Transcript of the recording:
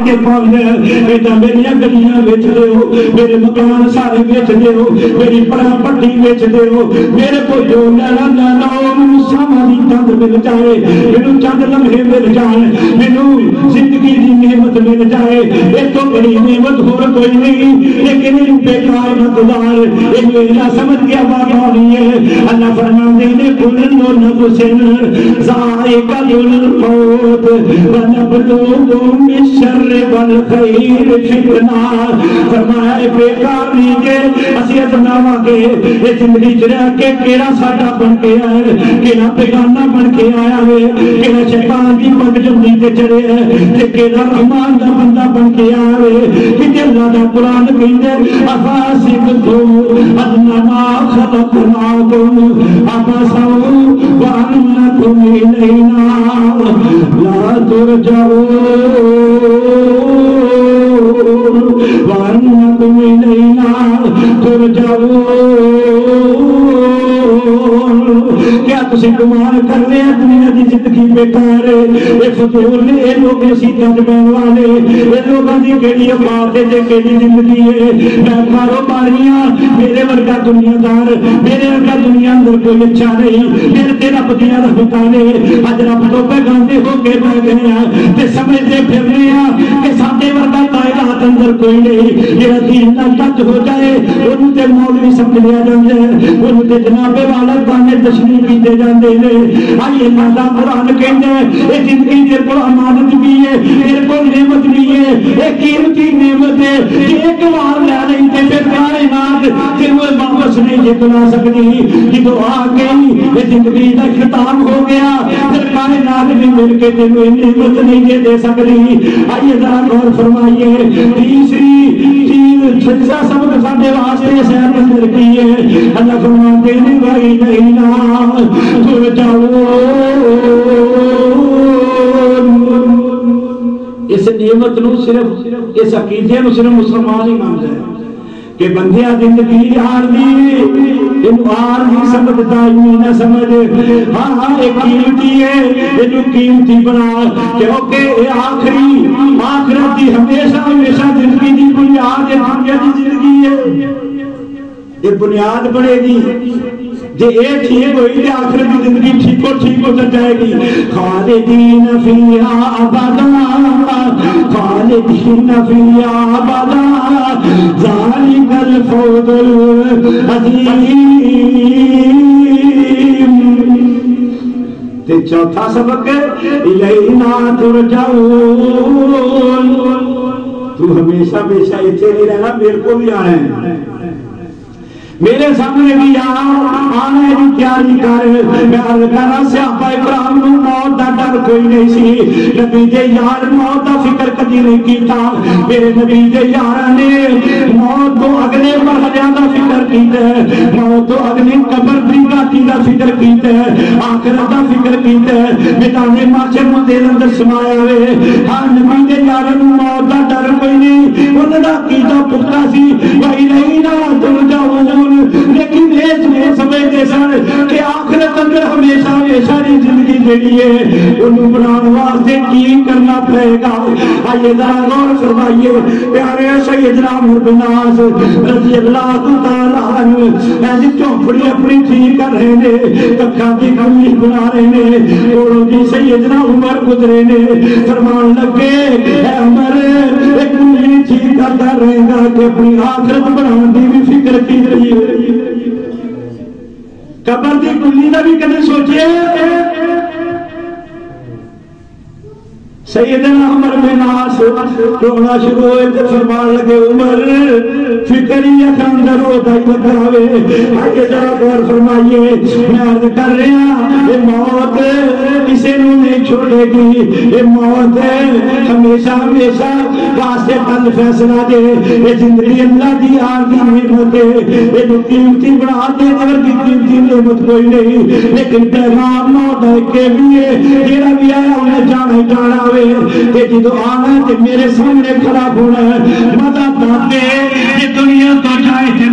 کے پاؤں بیٹا میری گلیاں بیچ دیو میرے مکان سارے بیچ دیو میری پراپرٹی بیچ دیو میرے کو جو لینا لینا مینوں سامانی چند مل جائے مینوں چند لمحے مل جائے مینوں زندگی دی نعمت مل جائے یہ تو بڑی نعمت ہو کوئی نہیں لیکن یہ بیکار نہ گزار یہ میرا سمجھ گیا بابا نہیں ہے اللہ فرماتے ہیں کل نفس ذائقۃ الموت ونبلوکم بالشر والخیر فتنہ فرمایا ہے بیکار نہیں کہ اسی ازماواں گے یہ زندگی چ رہ کے کیڑا ساڈا بن کے آیا ہے کیڑا بیگانہ بن کے آیا ہے کیڑا شیطان دی پگ جمدی تے چڑھے ہے تے کیڑا رحمان دا بندہ بن کے آیا ہے کہ اللہ دا قرآن کہندا ہے افاسبتم انما خلقناکم عبثا وانکم الینا لا ترجعون وانکم الینا ترجعون کیا تسی گمان کر رہے ہیں دنیا دی زندگی بیکار ہے یہ فضول نے یہ لوگ سیدھا جبان والے یہ لوگوں کی کیڑی اوقات ہے تے کیڑی زندگی ہے میں کاروباریاں میرے ورگا دنیا دار میرے ورگا دنیا اندر کوئی اچھا نہیں میرے تے رب دیاں رحمتاں نے اج رب تو پیغامے ہو کے بہ گئے ہیں تے سمجھتے پھر رہے ہیں کہ ساڈے ورگا کائنات اندر کوئی نہیں جڑا دین نال ٹچ ہو جائے اونوں تے مولوی سمجھ لیا جاندا ہے اونوں تے جناب والا بانے تشریح کیتے جاندے نے آئی اللہ دا قرآن کہندا ہے اے زندگی دے کول امانت بھی ہے میرے کول نعمت بھی ہے اے قیمتی نعمت ہے کہ ایک بار لے لئی تے پھر کائنات تے وہ واپس نہیں جتنا سکتی جدوں آ گئی اے زندگی دا ختم ہو گیا پھر کائنات بھی مل کے تے کوئی نعمت نہیں دے سکتی آئیے ذرا غور فرمائیے تیسری چیز چھٹا سبق ساڈے واسطے شہر اندر کی ہے اللہ فرماتے ہیں بھائی نہیں ترجعون اس نعمت نو صرف اس عقیدے نو صرف مسلمان ہی مانتا ہے کہ بندیا زندگی عارضی انو عارضی سمجھ دائمی نہ سمجھ ہاں ہاں ایک قیمتی ہے انو قیمتی بنا کیونکہ یہ آخرت دی ہمیشہ زندگی دی بنیاد ہے دنیا دی زندگی ہے یہ بنیاد بڑھے گی جے اے ٹھیک ہوئی تے آخرت کی زندگی ٹھیک ہو جائے گی خالدین فیہا ابدا خالدین فیہا ابدا ذالک الفوز العظیم تے چوتھا سبق الینا ترجعون تو ہمیشہ ایتھے نہیں رہنا میرے کو بھی آنا ہے میرے سامنے بھی آنے کی تیاری کر میں عرض کرا صحابہ اکرام نو موت دا ڈر کوئی نہیں سی نبی دے یار موت دا فکر کدی نہیں کیتا میرے نبی دے یار نے موت تو اگلے مرحلیاں دا فکر کیتا ہے موت تو اگلے قبر دی راتی دا فکر کیتا ہے آخرت دا فکر کیتا ہے میدان محشر میں دل اندر سمایا ہوئے ہاں نبی دے یار نو موت دا ڈر کوئی نہیں انہاں دا کیتا پختہ سی وہی نہیں نہ ترجعون لیکن یہ سمجھتے سن کہ آخرت اندر ہمیشہ زندگی جیڑی ہے انہوں بنانے واسطے کی کرنا پڑے گا آئیے ذرا غور فرمائیے پیارے سیدنا عمرو بن العاص رضی اللہ تعالیٰ عنہ ایسی چوپڑی اپنی ٹھیک کر رہے نے ککھا کی کمی بنا رہے نے اوڑوں کی سیدنا عمر گزرے نے فرمان لگے اے عمر ایک کلی ٹھیک کرتا رہے گا کہ اپنی آخرت بنانے دی بھی فکر کی رہی ہے قبر دی کلی دا بھی کدے سوچے سیدنا عمر بن العاص رونا شروع ہوئے تے فرمان لگے عمر فکر ہی اندر ہوتا ہی لگاوے آگے ذرا غور فرمائیے میں عرض کر رہا یہ موت کسی نو نہیں چھوڑے گی یہ موت ہمیشہ واسطے کل فیصلہ دے یہ زندگی اللہ دی عارضی نعمت ہے یہ قیمتی بنا دے اگر کی قیمتی نعمت کوئی نہیں لیکن پیغام موت ہے کہ بھی ہے جیڑا بھی آیا انہیں جانا ہوئے کہ جدو آنا ہے کہ میرے سامنے کھڑا ہونا ہے مدد داتے یہ دنیا تو جائے تھے